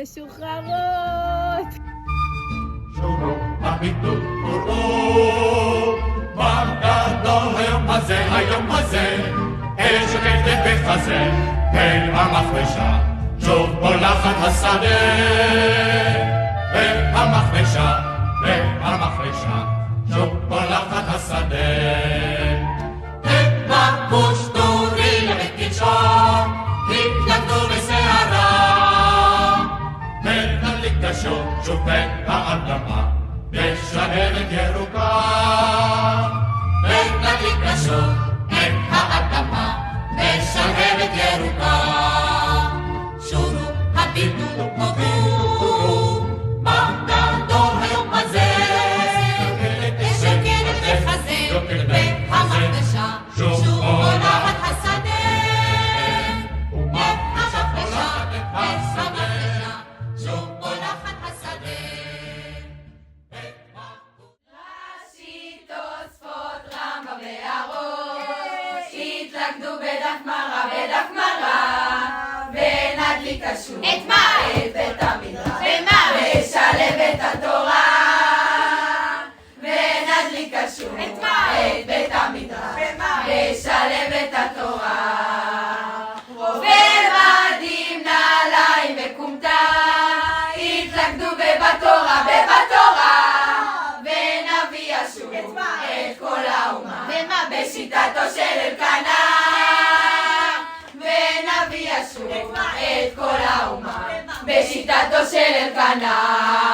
משוחררות! שורו הביטול קוראו, מה גדול היום הזה, היום הזה, אש שקטת בחזה, אל המחרשה, שוב בולחת השדה. והמחרשה, והמחרשה, שוב בולחת השדה. מבוש טורי וקדשה, התנגדו בסערה, ונדליק קשור שוב בין האדמה, בשלהבת ירוקה. ונדליק קשור בין האדמה, בשלהבת ירוקה. שורו הביטו וקוראו, מה גדול היום הזה, שקט לחזה, והמחרשה שוב בולחת השדה. והמחרשה, והמחרשה, שוב בולחת השדה. ראשית תוספות רמב"ם והראש, התלכדו בדף גמרא, בדף גמרא, ונדליק השוק את מה? את בית המדרש, ומה? ושלב את התורה, ונדליק השוק את מה? את בית המדרש, ומה? ושלב את התורה, ומדים נעליים וכומתה, התלכדו בבתורה, ונביא השוק את מה? את כל האומה, ומה? בשיטתו של אלקנה, ונביא השוק את מה? את כל האומה, ומה? בשיטתו של אלקנה.